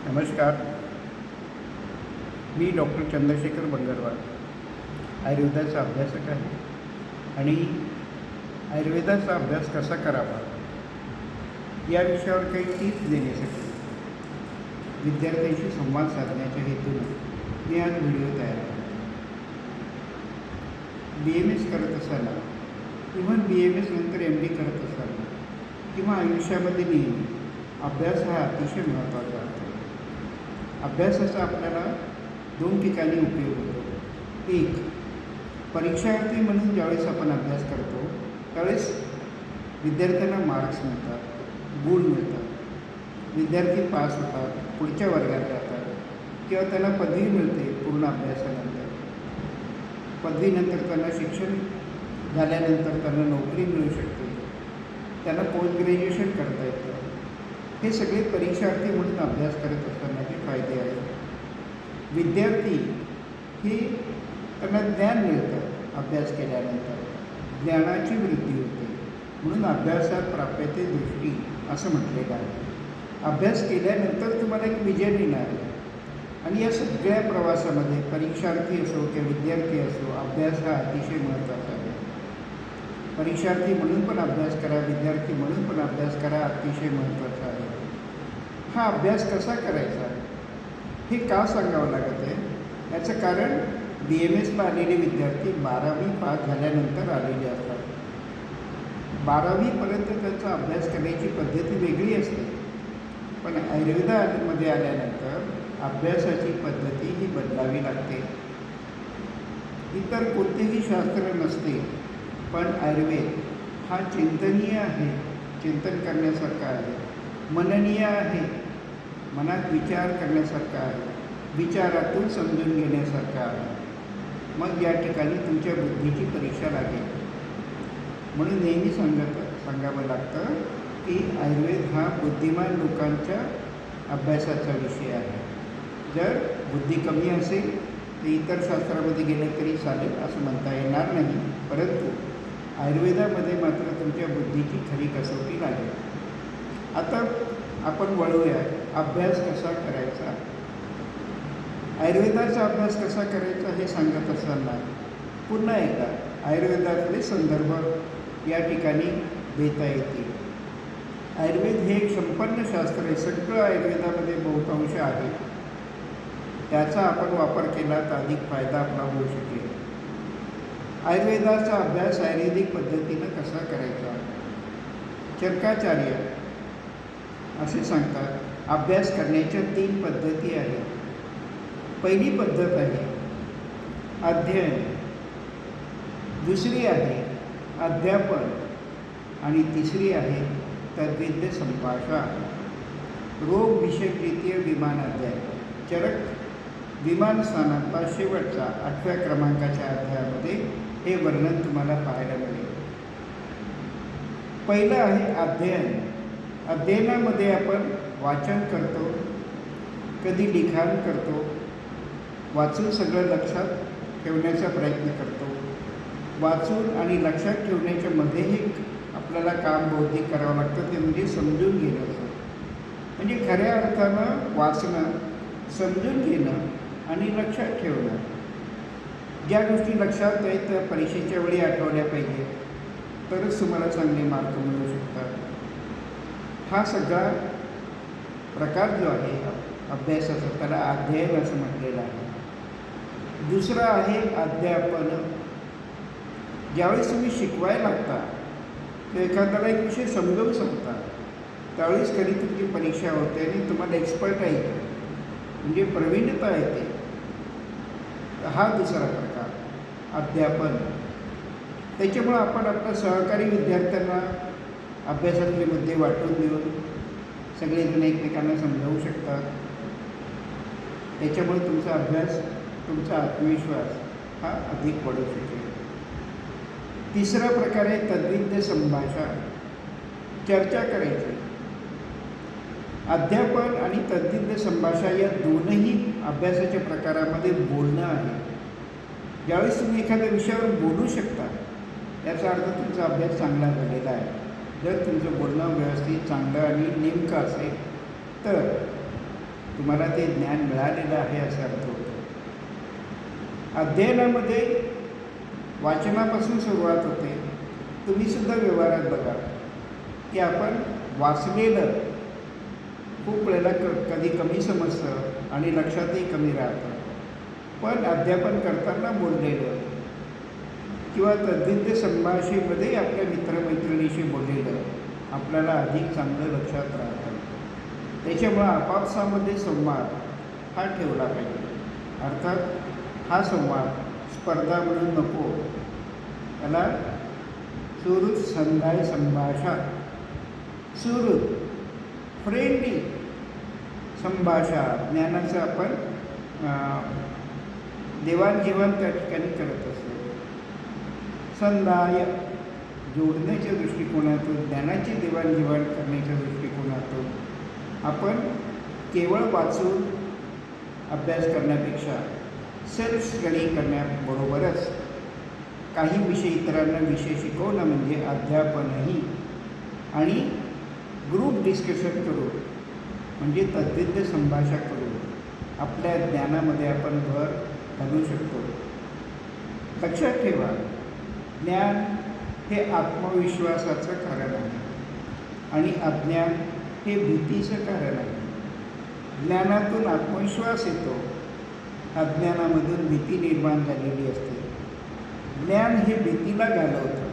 नमस्कार. मी डॉक्टर चंद्रशेखर बंगरवार आयुर्वेदाचा अभ्यासक आहे आणि आयुर्वेदाचा अभ्यास कसा करावा या विषयावर काही टिप्स देण्यासाठी विद्यार्थ्यांशी संवाद साधण्याच्या हेतूने मी आज व्हिडिओ तयार केला. BMS करत असताना इव्हन BMS नंतर MD करत असताना किंवा आयुष्यामध्ये नेहमी अभ्यास हा अतिशय महत्त्वाचा असतो. अभ्यासाचा आपल्याला 2 ठिकाणी उपयोग होतो. एक, परीक्षार्थी म्हणून ज्यावेळेस आपण अभ्यास करतो त्यावेळेस विद्यार्थ्यांना मार्क्स मिळतात, गुण मिळतात, विद्यार्थी पास होतात, पुढच्या वर्गात जातात किंवा त्यांना पदवी मिळते. पूर्ण अभ्यासानंतर पदवीनंतर त्यांना शिक्षण झाल्यानंतर त्यांना नोकरी मिळू शकते, त्यांना पोस्ट ग्रॅज्युएशन करता येतं. हे सगळे परीक्षार्थी म्हणून अभ्यास करत असतानाचे फायदे आहेत. विद्यार्थी हे त्यांना ज्ञान मिळतं. अभ्यास केल्यानंतर ज्ञानाची वृद्धी होते म्हणून अभ्यासात प्राप्यते दृष्टी असं म्हटलेलं आहे. अभ्यास केल्यानंतर तुम्हाला एक विजन येणार आहे आणि या सगळ्या प्रवासामध्ये परीक्षार्थी असो किंवा विद्यार्थी असो अभ्यास हा अतिशय महत्त्वाचा आहे. परीक्षार्थी म्हणून पण अभ्यास करा, विद्यार्थी म्हणून पण अभ्यास करा, अतिशय महत्त्वाचा आहे. हा अभ्यास कसा करायचा हे का सांगावं लागत आहे याचं कारण BMSला आलेले विद्यार्थी 12वी पास झाल्यानंतर आलेले असतात. 12वीपर्यंत त्यांचा अभ्यास करण्याची पद्धती वेगळी असते, पण आयुर्वेदामध्ये आल्यानंतर अभ्यासाची पद्धती ही बदलावी लागते. इतर कोणतेही शास्त्र नसते, पण आयुर्वेद हा चिंतनीय आहे, चिंतन करण्यासारखा आहे, मननीय आहे, मनात विचार करण्यासारखा आहे, विचारातून समजून घेण्यासारखा आहे. मग या ठिकाणी तुमच्या बुद्धीची परीक्षा लागेल. म्हणून नेहमी सांगावं लागतं की आयुर्वेद हा बुद्धिमान लोकांच्या अभ्यासाचा विषय आहे. जर बुद्धी कमी असेल तर इतर शास्त्रामध्ये गेलं तरी चालेल असं म्हणता येणार नाही, परंतु आयुर्वेदामध्ये मात्र तुमच्या बुद्धीची खरी कसोटी लागेल. आता आपण वळूया अभ्यास कसा करायचा. आयुर्वेदाचा अभ्यास कसा करायचा हे सांगत असताना पुन्हा एकदा आयुर्वेदातले संदर्भ या ठिकाणी देता येतील. आयुर्वेद हे एक संपन्न शास्त्र आहे. सगळं आयुर्वेदामध्ये बहुतांश आहे. त्याचा आपण वापर केला तर अधिक फायदा आपला होऊ शकेल. आयुर्वेदाचा अभ्यास आयुर्वेदिक पद्धतीनं कसा करायचा. चरकाचार्य असे सांगतात, अभ्यास करण्याच्या 3 पद्धती आहेत. पहिली पद्धत आहे अध्ययन, दुसरी आहे अध्यापन आणि तिसरी आहे तद्विद्य संभाषण. रोग विषयक द्वितीय विमान अध्याय, चरक विमान स्थानाचा शेवटचा 8व्या क्रमांकाच्या अध्यायामध्ये हे वर्णन तुम्हाला पाहायला मिळेल. पहिलं आहे अध्ययन. अध्ययनामध्ये आपण वाचन करतो, कधी लिखाण करतो, वाचून सगळं लक्षात ठेवण्याचा प्रयत्न करतो. वाचून आणि लक्षात ठेवण्याच्या मध्येही आपल्याला काम बौद्धिक करावं लागतं, ते म्हणजे समजून घेणं. म्हणजे खऱ्या अर्थानं वाचणं, समजून घेणं आणि लक्षात ठेवणं. ज्या गोष्टी लक्षात आहेत त्या परीक्षेच्या वेळी आठवल्या पाहिजे, तरच तुम्हाला चांगले मार्क मिळू शकतात. हा सगळा प्रकार जो आहे अभ्यासाचा त्याला अध्ययन असं म्हटलेलं आहे. दुसरं आहे अध्यापन. ज्यावेळेस तुम्ही शिकवायला लागता तर एखाद्याला एक विषय समजावू शकता, त्यावेळेस कधी तुमची परीक्षा होते आणि तुम्हाला एक्सपर्ट आहे म्हणजे प्रवीणता येते. हा दुसरा प्रकार अध्यापन. त्याच्यामुळं आपण आपल्या सहकारी विद्यार्थ्यांना अभ्यासातले मुद्दे वाटून देऊन सगळेजण एकमेकांना समजावू शकतात. त्याच्यामुळे तुमचा अभ्यास, तुमचा आत्मविश्वास हा अधिक वाढू शकेल. तिसरा प्रकार आहे तद्विद्य संभाषण, चर्चा करायची. अध्यापन आणि तद्विद्य संभाषण या दोनही अभ्यासाच्या प्रकारामध्ये बोलणं आहे. ज्यावेळेस तुम्ही एखाद्या विषयावर बोलू शकता याचा अर्थ तुमचा अभ्यास चांगला झालेला आहे. जर तुमचं बोलणं व्यवस्थित, चांगलं आणि नेमकं असेल तर तुम्हाला ते ज्ञान मिळालेलं आहे असा अर्थ होतो. अध्ययनामध्ये वाचनापासून सुरुवात होते. तुम्हीसुद्धा व्यवहारात बघा की आपण वाचलेलं खूप वेळेला कधी कमी समजतं आणि लक्षातही कमी राहतं. पण अध्यापन करताना बोललेलं किंवा तद्विद्य संभाषेमध्ये आपल्या मित्रमैत्रिणीशी बोललेलं आपल्याला अधिक चांगलं लक्षात राहतं. त्याच्यामुळं आपापसामध्ये संवाद हा ठेवला पाहिजे. अर्थात हा संवाद स्पर्धा म्हणून नको, त्याला सुहृद संधाय संभाषा, सुहृद फ्रेंडली संभाषा, ज्ञानाचं आपण देवाणघेवाण त्या ठिकाणी करत असतो. संधाय जोडण्याच्या दृष्टिकोनातून, ज्ञानाची देवाणघेवाण करण्याच्या दृष्टिकोनातून आपण केवळ वाचून अभ्यास करण्यापेक्षा सेल्फ स्टडी करण्याबरोबरच काही विषय इतरांना विषय शिकवणं म्हणजे अध्यापनही, आणि ग्रुप डिस्कशन करून म्हणजे तद्विद्य संभाषा करून आपल्या ज्ञानामध्ये आपण भर घालू शकतो. लक्षात ठेवा, ज्ञान हे आत्मविश्वासाचं कारण आहे आणि अज्ञान हे भीतीचं कारण आहे. ज्ञानातून आत्मविश्वास येतो, अज्ञानामधून भीती निर्माण झालेली असते. ज्ञान हे भीतीला घालवतं.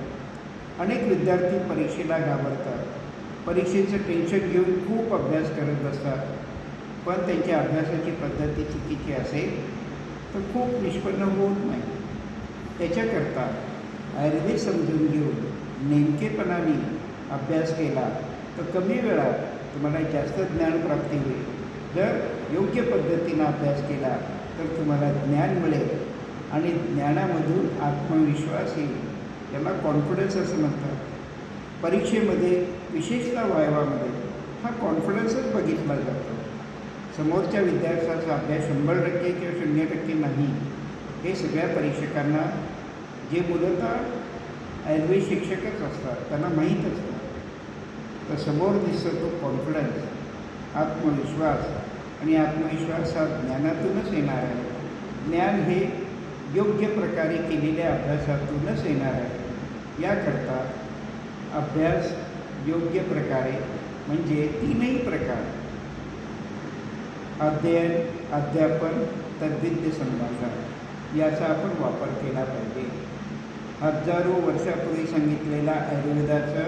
अनेक विद्यार्थी परीक्षेला घाबरतात, परीक्षेचं टेन्शन घेऊन खूप अभ्यास करत बसतात. पण त्यांच्या अभ्यासाची पद्धती चुकीची असेल तर खूप निष्पन्न होत नाही. त्याच्याकरता आयुर्वेद समजून घेऊन नेमकेपणाने अभ्यास केला तर कमी वेळात तुम्हाला जास्त ज्ञानप्राप्ती होईल. जर योग्य पद्धतीनं अभ्यास केला तर तुम्हाला ज्ञान मिळेल आणि ज्ञानामधून आत्मविश्वास येईल. याला कॉन्फिडन्स असं म्हणतात. परीक्षेमध्ये विशेषतः वायवामध्ये हा कॉन्फिडन्सच बघितला जातो. समोरच्या विद्यार्थ्याचा अभ्यास 100% किंवा 0% नाही, हे सगळ्या परीक्षकांना, जे मूलतः आयुर्वेद शिक्षकच असतात, त्यांना माहीत असतं. तर समोर दिसतो तो कॉन्फिडन्स, आत्मविश्वास, आणि आत्मविश्वास हा ज्ञानातूनच येणार आहे. ज्ञान हे योग्य प्रकारे केलेल्या अभ्यासातूनच येणार आहे. याकरता अभ्यास योग्य प्रकारे म्हणजे तीनही प्रकार, अध्ययन, अध्यापन, तद्विद्य संभाषण, याचा आपण वापर केला पाहिजे. हजारो वर्षापूर्वी सांगितलेला आयुर्वेदाचा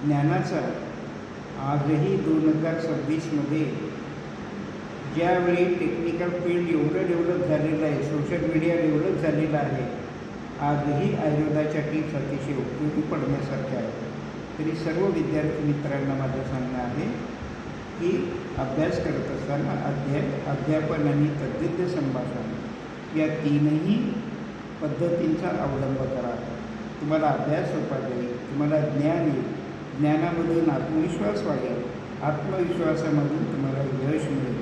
ज्ञानाचा आजही 2026मध्ये ज्यावेळी टेक्निकल फील्ड एवढं डेव्हलप झालेलं आहे, सोशल मीडिया डेव्हलप झालेलं आहे, आजही आयुर्वेदाच्या टिप्स अतिशय उपयोगी पडण्यासारख्या आहेत. तरी सर्व विद्यार्थी मित्रांना माझं सांगणं आहे की अभ्यास करत असताना अध्यापन आणि तद्विद्य संभाषण या तीनही पद्धतींचा अवलंब करा. तुम्हाला अभ्यास सोपा जाईल, तुम्हाला ज्ञान येईल, ज्ञानामधून आत्मविश्वास वाढेल, आत्मविश्वासामधून तुम्हाला यश मिळेल.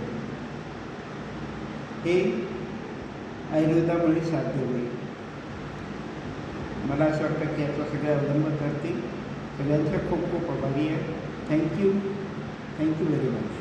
हे आयुर्वेदामुळे साध्य होईल. मला असं वाटतं की याचा सगळे अवलंब करतील. सगळ्यांचा खूप खूप आभारी आहे. Thank you very much.